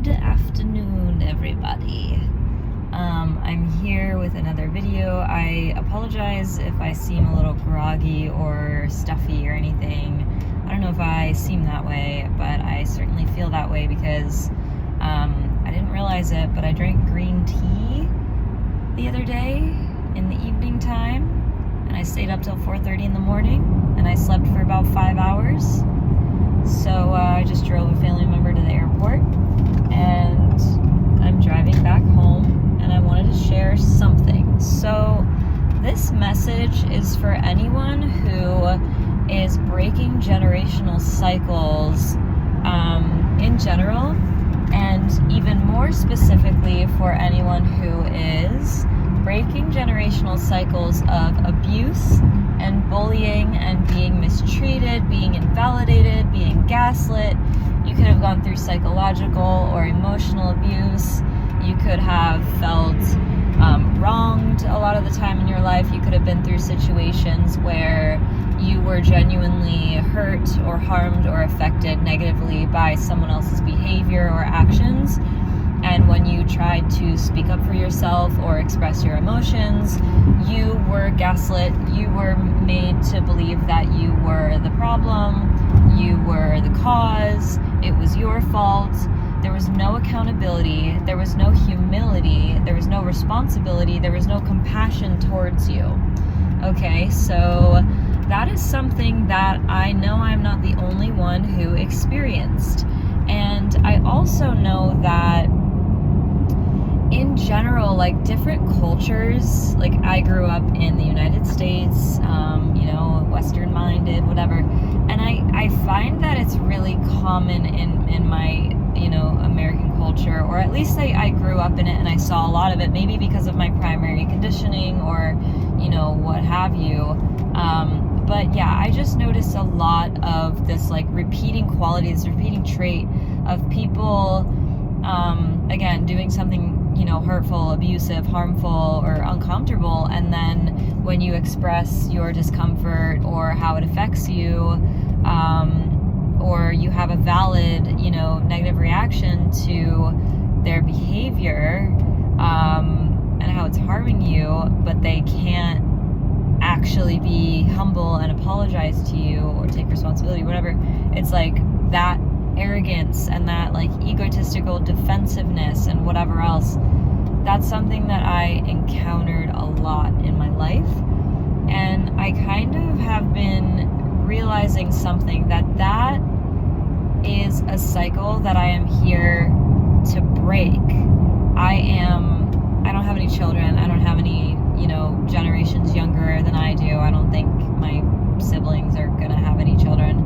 Good afternoon, everybody. I'm here with another video. I apologize if I seem a little groggy or stuffy or anything. I don't know if I seem that way, but I certainly feel that way because I didn't realize it, but I drank green tea the other day in the evening time, and I stayed up till 4:30 in the morning, and I slept for about 5 hours. So I just drove a family member to the airport, and I'm driving back home, and I wanted to share something. So this message is for anyone who is breaking generational cycles in general, and even more specifically for anyone who is breaking generational cycles of abuse and bullying and being mistreated, being invalidated, being gaslit. You could have gone through psychological or emotional abuse. You could have felt wronged a lot of the time in your life. You could have been through situations where you were genuinely hurt or harmed or affected negatively by someone else's behavior or actions. And when you tried to speak up for yourself or express your emotions, you were gaslit. You were made to believe that you were the problem, you were the cause, it was your fault. There was no accountability, there was no humility, there was no responsibility, there was no compassion towards you. Okay, so that is something that I know I'm not the only one who experienced. And I also know that in general, like different cultures, like I grew up in the United States, Western minded, whatever. And I find that it's really common in my, American culture, or at least I grew up in it and I saw a lot of it, maybe because of my primary conditioning or, what have you. But yeah, I just noticed a lot of this like repeating quality, this repeating trait of people, again, doing something hurtful, abusive, harmful, or uncomfortable, and then when you express your discomfort or how it affects you, or you have a valid, negative reaction to their behavior, and how it's harming you, but they can't actually be humble and apologize to you or take responsibility, whatever. It's like that arrogance and that like egotistical defensiveness and whatever else. That's something that I encountered a lot in my life, and I kind of have been realizing something that is a cycle that I am here to break. I don't have any children. I don't have any, generations younger than I do. I don't think my siblings are gonna have any children.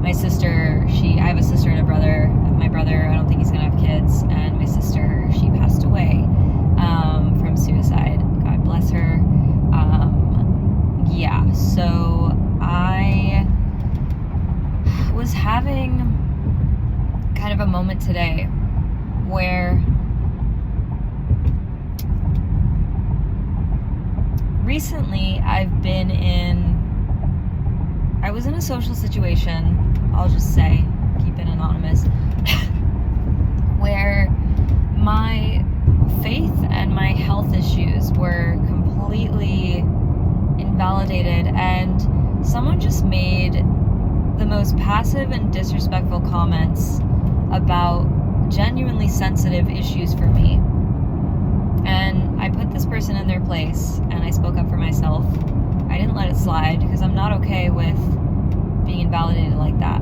My sister, I have a sister and a brother. My brother, I don't think he's gonna have kids, and my sister, she passed away from suicide. God bless her. So I was having kind of a moment today where recently I was in a social situation, I'll just say, keep it anonymous, where my faith and my health issues were completely invalidated, and someone just made the most passive and disrespectful comments about genuinely sensitive issues for me. And I put this person in their place, and I spoke up for myself. I didn't let it slide because I'm not okay with being invalidated like that.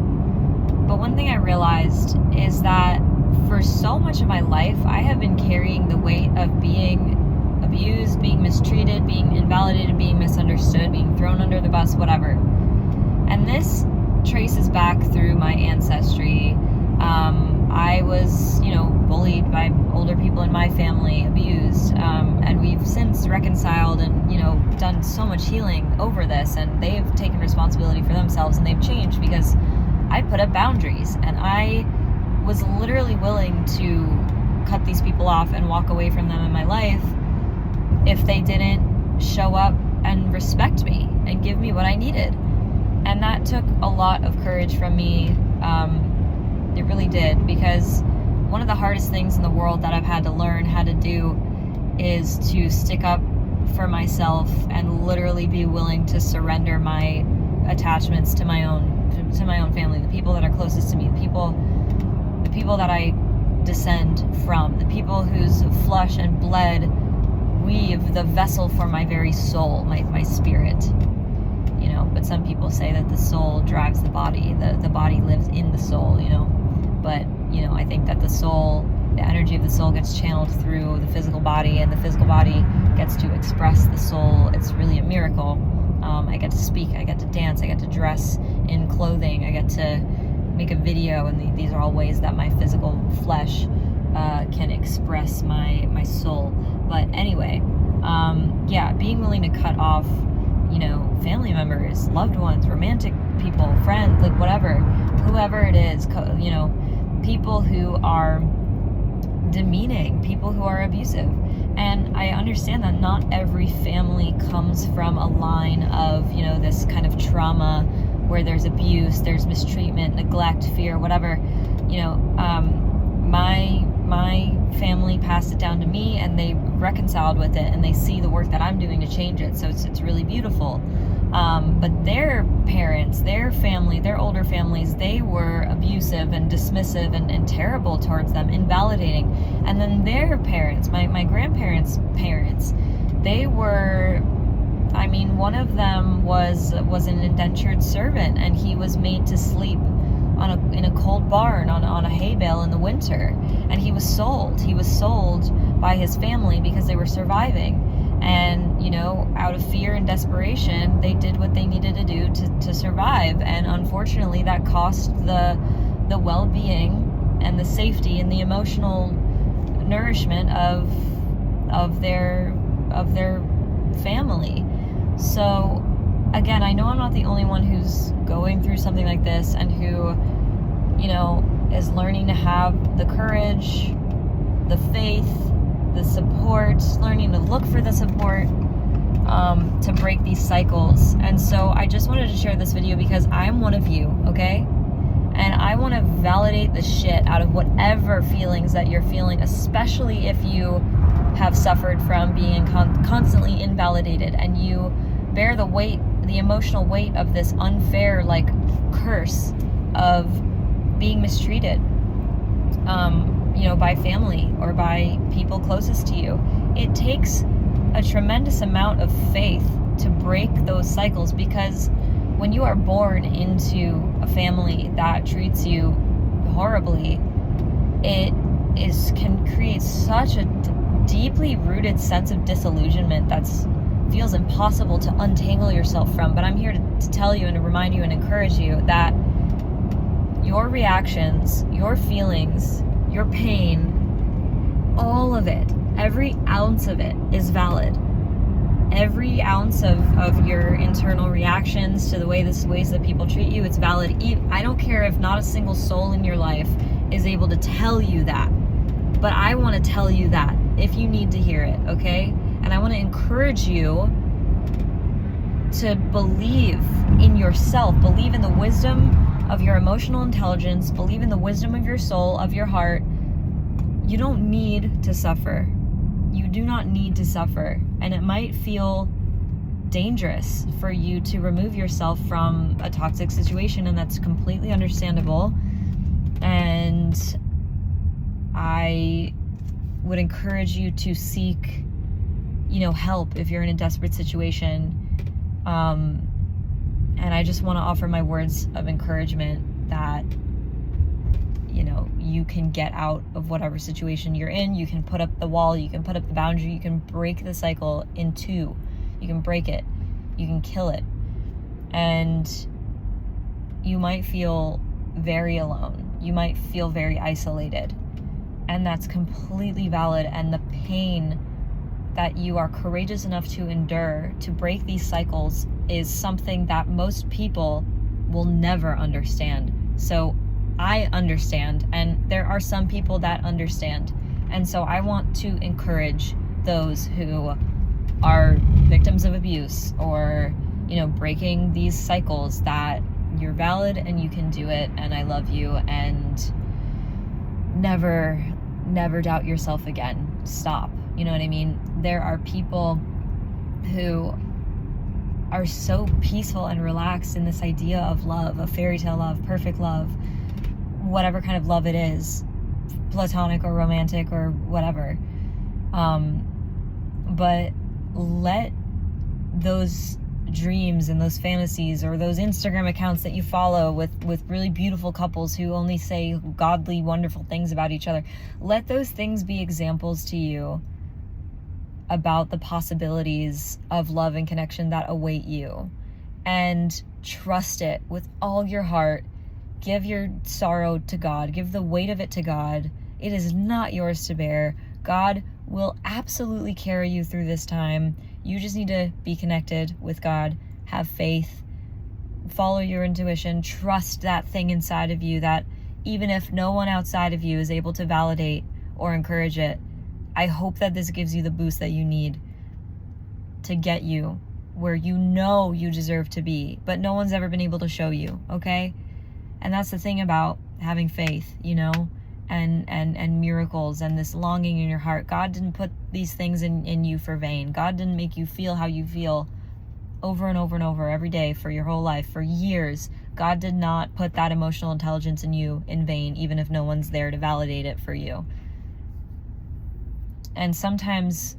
But one thing I realized is that for so much of my life, I have been carrying the weight of being abused, being mistreated, being invalidated, being misunderstood, being thrown under the bus, whatever. And this traces back through my ancestry. I was, bullied by older people in my family, abused, and we've since reconciled and, done so much healing over this, and they've taken responsibility for themselves, and they've changed because I put up boundaries, and I was literally willing to cut these people off and walk away from them in my life if they didn't show up and respect me and give me what I needed. And that took a lot of courage from me, It really did, because one of the hardest things in the world that I've had to learn how to do is to stick up for myself and literally be willing to surrender my attachments to my own family, the people that are closest to me, the people that I descend from, the people whose flesh and blood weave the vessel for my very soul, my spirit. You know, but some people say that the soul drives the body, the body lives in the soul, you know. But, you know, I think that the soul, the energy of the soul gets channeled through the physical body, and the physical body gets to express the soul. It's really a miracle. I get to speak, I get to dance, I get to dress in clothing, I get to make a video, and these are all ways that my physical flesh can express my soul. But anyway, yeah, being willing to cut off, you know, family members, loved ones, romantic people, friends, like whatever, whoever it is, you know, people who are demeaning, people who are abusive. And I understand that not every family comes from a line of, you know, this kind of trauma where there's abuse, there's mistreatment, neglect, fear, whatever. You know, my family passed it down to me, and they reconciled with it, and they see the work that I'm doing to change it. So it's really beautiful. But their parents, their family, their older families, they were abusive and dismissive and terrible towards them, invalidating. And then their parents, my grandparents' parents, they were, I mean, one of them was an indentured servant, and he was made to sleep in a cold barn on a hay bale in the winter. And he was sold by his family because they were surviving. And, you know, out of fear and desperation, they did what they needed to do to survive. And unfortunately, that cost the well-being and the safety and the emotional nourishment of their family. So again, I know I'm not the only one who's going through something like this, and who, you know, is learning to have the courage, the faith, the support, learning to look for the support to break these cycles. And so I just wanted to share this video because I'm one of you, okay? And I want to validate the shit out of whatever feelings that you're feeling, especially if you have suffered from being constantly invalidated, and you bear the weight, the emotional weight of this unfair, like, curse of being mistreated, you know, by family or by people closest to you. It takes a tremendous amount of faith to break those cycles, because when you are born into a family that treats you horribly, it can create such a deeply rooted sense of disillusionment that feels impossible to untangle yourself from. But I'm here to tell you and to remind you and encourage you that your reactions, your feelings, your pain, all of it, every ounce of it is valid. Every ounce of your internal reactions to the ways that people treat you, it's valid. I don't care if not a single soul in your life is able to tell you that, but I want to tell you that if you need to hear it, okay? And I want to encourage you to believe in yourself, believe in the wisdom of your emotional intelligence, believe in the wisdom of your soul, of your heart. You don't need to suffer. You do not need to suffer. And it might feel dangerous for you to remove yourself from a toxic situation, and that's completely understandable. And I would encourage you to seek, you know, help if you're in a desperate situation. And I just want to offer my words of encouragement that, you know, you can get out of whatever situation you're in. You can put up the wall, you can put up the boundary, you can break the cycle in two. You can break it, you can kill it. And you might feel very alone. You might feel very isolated. And that's completely valid. And the pain that you are courageous enough to endure to break these cycles is something that most people will never understand. So I understand, and there are some people that understand. And so I want to encourage those who are victims of abuse or, you know, breaking these cycles, that you're valid and you can do it, and I love you, and never doubt yourself again. Stop. You know what I mean? There are people who are so peaceful and relaxed in this idea of love, of fairy tale love, perfect love, whatever kind of love it is, platonic or romantic or whatever. But let those dreams and those fantasies, or those Instagram accounts that you follow with really beautiful couples who only say godly, wonderful things about each other, let those things be examples to you about the possibilities of love and connection that await you. And trust it with all your heart. Give your sorrow to God. Give the weight of it to God. It is not yours to bear. God will absolutely carry you through this time. You just need to be connected with God, have faith, follow your intuition, trust that thing inside of you that even if no one outside of you is able to validate or encourage it, I hope that this gives you the boost that you need to get you where you know you deserve to be, but no one's ever been able to show you, okay? And that's the thing about having faith, you know, and miracles and this longing in your heart. God didn't put these things in you for vain. God didn't make you feel how you feel over and over and over every day for your whole life, for years. God did not put that emotional intelligence in you in vain, even if no one's there to validate it for you. And sometimes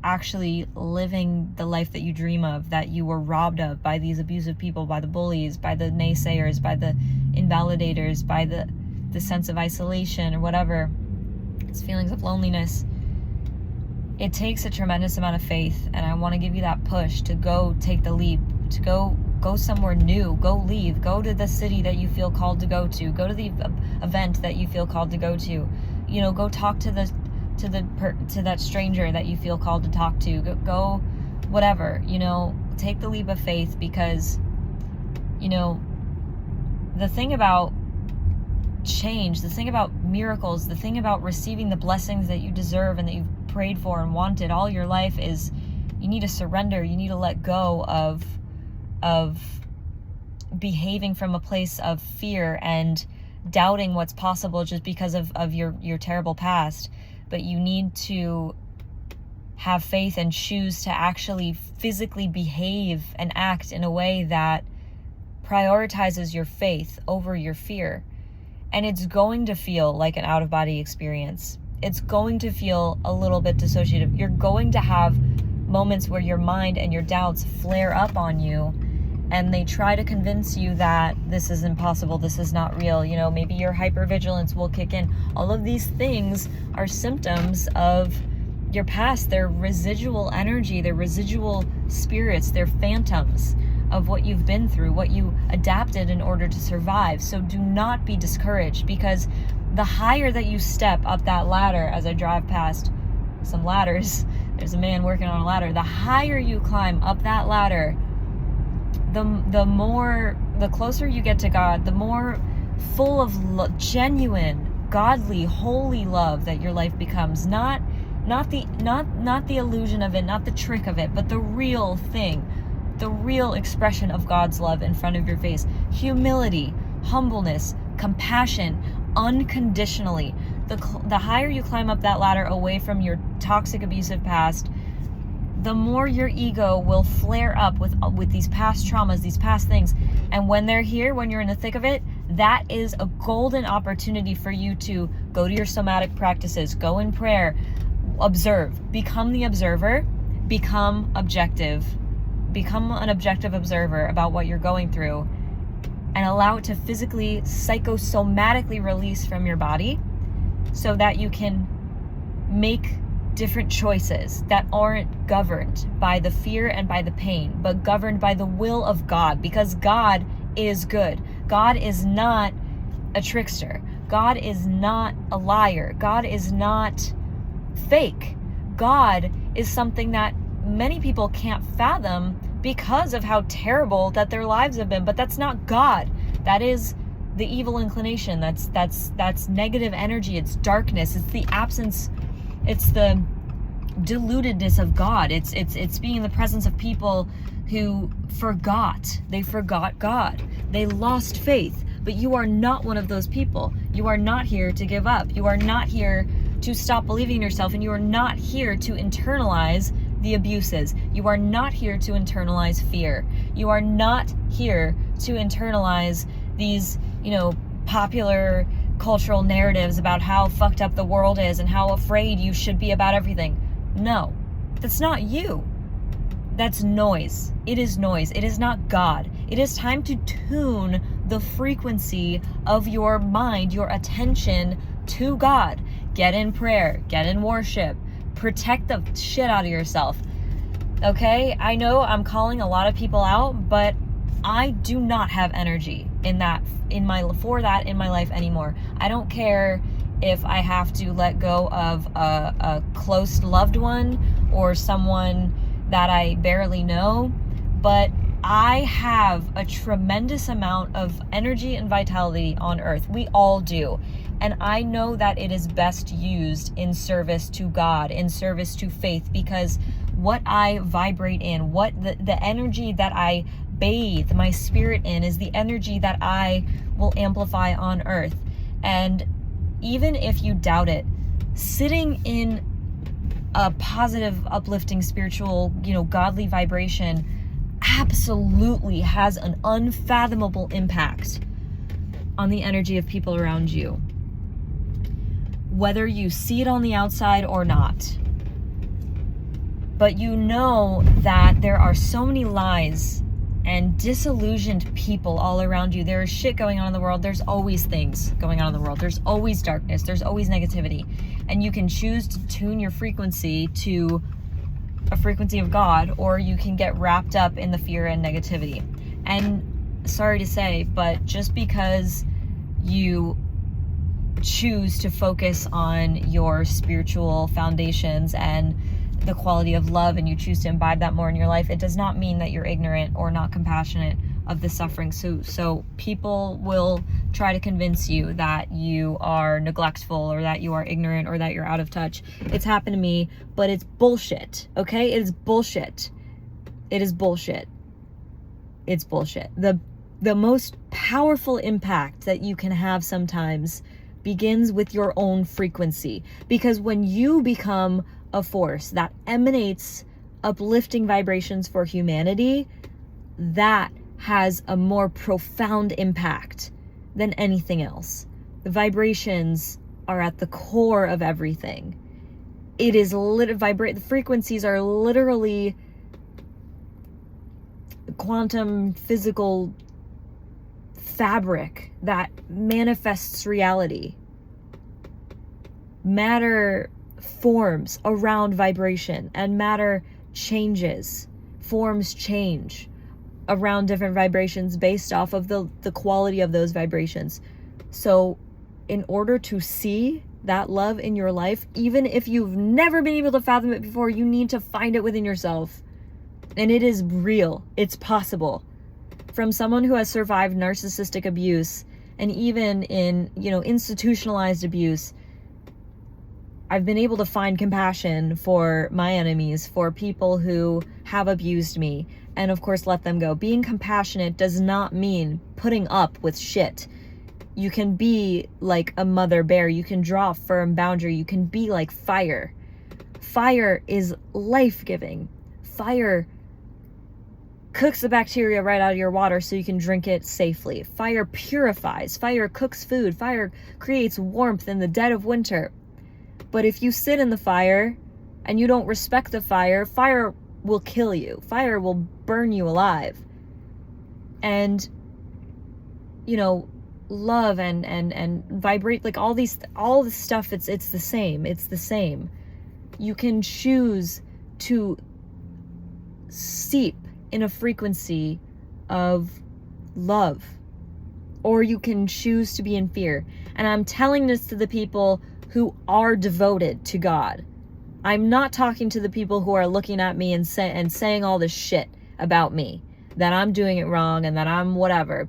actually living the life that you dream of, that you were robbed of by these abusive people, by the bullies, by the naysayers, by the invalidators, by the sense of isolation or whatever, it's feelings of loneliness. It takes a tremendous amount of faith, and I want to give you that push to go take the leap, to go somewhere new, go leave, go to the city that you feel called to go to the event that you feel called to go to, you know, go talk to that stranger that you feel called to talk to, go whatever, you know, take the leap of faith, because, you know, the thing about change, the thing about miracles, the thing about receiving the blessings that you deserve and that you've prayed for and wanted all your life is you need to surrender. You need to let go of behaving from a place of fear and doubting what's possible just because of your terrible past. But you need to have faith and choose to actually physically behave and act in a way that prioritizes your faith over your fear. And it's going to feel like an out-of-body experience. It's going to feel a little bit dissociative. You're going to have moments where your mind and your doubts flare up on you, and they try to convince you that this is impossible, this is not real. You know, maybe your hypervigilance will kick in. All of these things are symptoms of your past. They're residual energy, they're residual spirits, they're phantoms of what you've been through, what you adapted in order to survive. So do not be discouraged, because the higher that you step up that ladder, as I drive past some ladders, there's a man working on a ladder, the higher you climb up that ladder, the closer you get to God, the more full of genuine, godly, holy love that your life becomes. Not the illusion of it, not the trick of it, but the real thing, the real expression of God's love in front of your face. Humility, humbleness, compassion, unconditionally. The higher you climb up that ladder away from your toxic, abusive past, the more your ego will flare up with these past traumas, these past things. And when they're here, when you're in the thick of it, that is a golden opportunity for you to go to your somatic practices, go in prayer, observe, become the observer, become objective, become an objective observer about what you're going through, and allow it to physically, psychosomatically release from your body, so that you can make different choices that aren't governed by the fear and by the pain, but governed by the will of God, because God is good. God is not a trickster. God is not a liar. God is not fake. God is something that many people can't fathom because of how terrible that their lives have been. But that's not God. That is the evil inclination. That's negative energy. It's darkness. It's the absence. It's the dilutedness of God. It's being in the presence of people who forgot. They forgot God. They lost faith. but you are not one of those people. You are not here to give up. You are not here to stop believing in yourself, and you are not here to internalize the abuses. You are not here to internalize fear. You are not here to internalize these, popular cultural narratives about how fucked up the world is and how afraid you should be about everything. No, that's not you. That's noise. It is noise. It is not God. It is time to tune the frequency of your mind, your attention to God. Get in prayer, get in worship, protect the shit out of yourself. Okay? I know I'm calling a lot of people out, but I do not have energy for that in my life anymore. I don't care if I have to let go of a close loved one or someone that I barely know, but I have a tremendous amount of energy and vitality on earth. We all do. And I know that it is best used in service to God, in service to faith, because what I vibrate in, what the energy that I bathe my spirit in is the energy that I will amplify on earth. And even if you doubt it, sitting in a positive, uplifting, spiritual, godly vibration absolutely has an unfathomable impact on the energy of people around you, whether you see it on the outside or not. But you know that there are so many lies and disillusioned people all around you. There is shit going on in the world. There's always things going on in the world. There's always darkness. There's always negativity. And you can choose to tune your frequency to a frequency of God, or you can get wrapped up in the fear and negativity. And sorry to say, but just because you choose to focus on your spiritual foundations and the quality of love, and you choose to imbibe that more in your life, it does not mean that you're ignorant or not compassionate of the suffering. So people will try to convince you that you are neglectful or that you are ignorant or that you're out of touch. It's happened to me, but it's bullshit. Okay? It is bullshit. It is bullshit. It's bullshit. The most powerful impact that you can have sometimes begins with your own frequency, because when you become a force that emanates uplifting vibrations for humanity, that has a more profound impact than anything else. The vibrations are at the core of everything. It is the frequencies are literally quantum physical fabric that manifests reality. Matter forms around vibration, and matter changes. Forms change around different vibrations based off of the quality of those vibrations. So in order to see that love in your life, even if you've never been able to fathom it before, you need to find it within yourself. And it is real. It's possible. From someone who has survived narcissistic abuse, and even in, institutionalized abuse, I've been able to find compassion for my enemies, for people who have abused me, and of course let them go. Being compassionate does not mean putting up with shit. You can be like a mother bear. You can draw a firm boundary. You can be like fire. Fire is life-giving. Fire cooks the bacteria right out of your water so you can drink it safely. Fire purifies. Fire cooks food. Fire creates warmth in the dead of winter. But if you sit in the fire and you don't respect the fire, fire will kill you. Fire will burn you alive. And, love and vibrate, like all this stuff, it's the same. It's the same. You can choose to seep in a frequency of love, or you can choose to be in fear. And I'm telling this to the people who are devoted to God. I'm not talking to the people who are looking at me and saying all this shit about me, that I'm doing it wrong and that I'm whatever,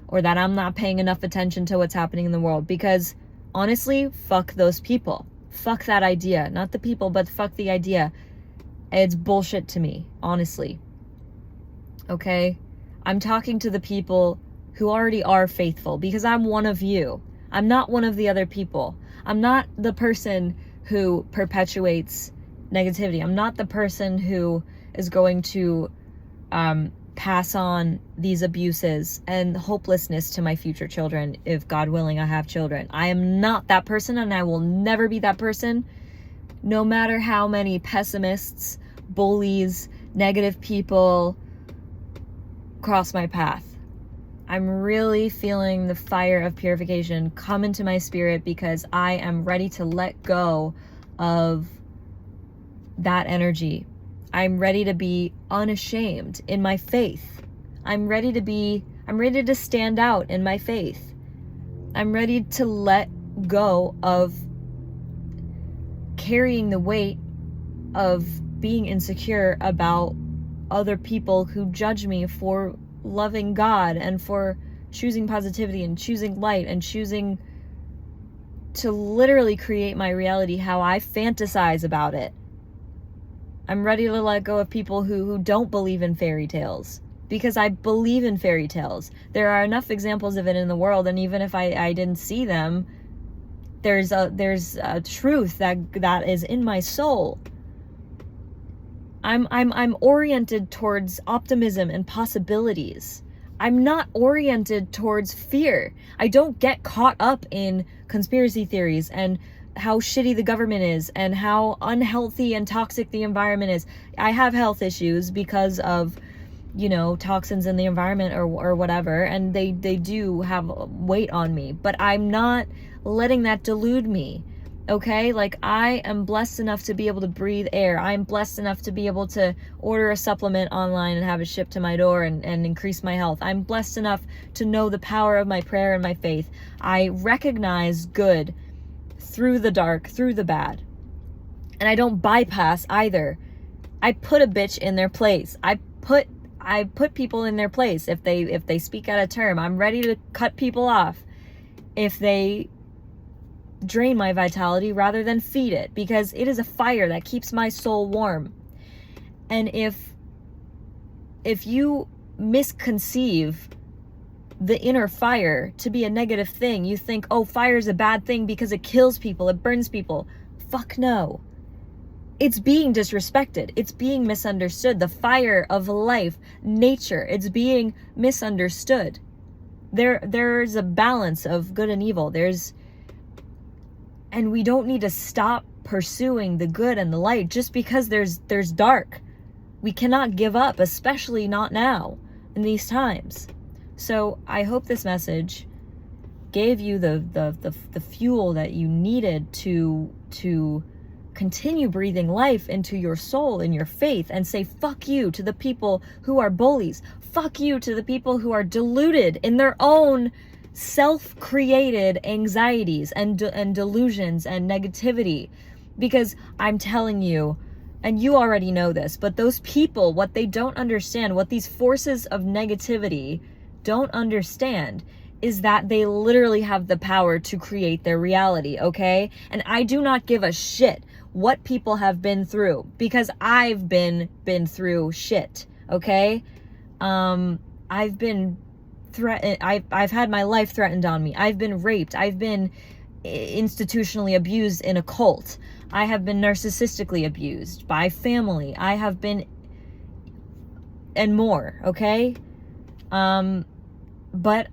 or that I'm not paying enough attention to what's happening in the world, because honestly, fuck those people. Fuck that idea. Not the people, but fuck the idea. It's bullshit to me, honestly. Okay? I'm talking to the people who already are faithful, because I'm one of you. I'm not one of the other people. I'm not the person who perpetuates negativity. I'm not the person who is going to pass on these abuses and hopelessness to my future children, if God willing I have children. I am not that person, and I will never be that person, no matter how many pessimists, bullies, negative people cross my path. I'm really feeling the fire of purification come into my spirit, because I am ready to let go of that energy. I'm ready to be unashamed in my faith. I'm ready to stand out in my faith. I'm ready to let go of carrying the weight of being insecure about other people who judge me for loving God and for choosing positivity and choosing light and choosing to literally create my reality how I fantasize about it. I'm ready to let go of people who don't believe in fairy tales, because I believe in fairy tales. There are enough examples of it in the world, and even if I didn't see them, there's a truth that is in my soul. I'm oriented towards optimism and possibilities. I'm not oriented towards fear. I don't get caught up in conspiracy theories and how shitty the government is and how unhealthy and toxic the environment is. I have health issues because of, toxins in the environment or whatever, and they do have weight on me, but I'm not letting that delude me. Okay, like, I am blessed enough to be able to breathe air. I'm blessed enough to be able to order a supplement online and have it shipped to my door and increase my health. I'm blessed enough to know the power of my prayer and my faith. I recognize good through the dark, through the bad. And I don't bypass either. I put a bitch in their place. I put people in their place. If they speak out of term, I'm ready to cut people off if they drain my vitality rather than feed it, because it is a fire that keeps my soul warm. And if you misconceive the inner fire to be a negative thing, you think, oh, fire is a bad thing because it kills people, it burns people. Fuck no. It's being disrespected. It's being misunderstood. The fire of life, nature, it's being misunderstood. There's a balance of good and evil. And we don't need to stop pursuing the good and the light just because there's dark. We cannot give up, especially not now in these times. So I hope this message gave you the fuel that you needed to continue breathing life into your soul and your faith, and say fuck you to the people who are bullies. Fuck you to the people who are deluded in their own self-created anxieties and delusions and negativity. Because I'm telling you, and you already know this, but those people, what they don't understand, what these forces of negativity don't understand, is that they literally have the power to create their reality, okay? And I do not give a shit what people have been through, because I've been through shit, okay? I've been threatened. I've had my life threatened on me. I've been raped. I've been institutionally abused in a cult. I have been narcissistically abused by family. I have been, and more, okay? But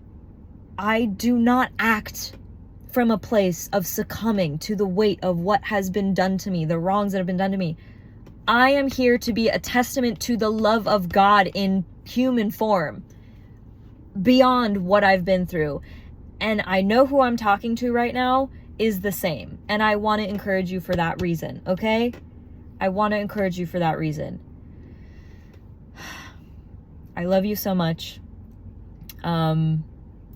I do not act from a place of succumbing to the weight of what has been done to me, the wrongs that have been done to me. I am here to be a testament to the love of God in human form, beyond what I've been through. And I know who I'm talking to right now is the same. And I want to encourage you for that reason, okay? I want to encourage you for that reason. I love you so much.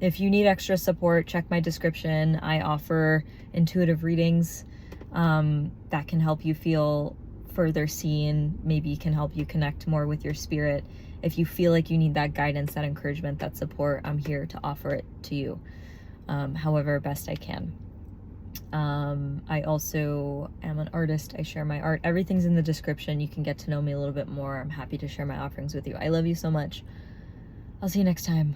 If you need extra support, check my description. I offer intuitive readings that can help you feel further seen, maybe can help you connect more with your spirit. If you feel like you need that guidance, that encouragement, that support, I'm here to offer it to you, however best I can. I also am an artist. I share my art. Everything's in the description. You can get to know me a little bit more. I'm happy to share my offerings with you. I love you so much. I'll see you next time.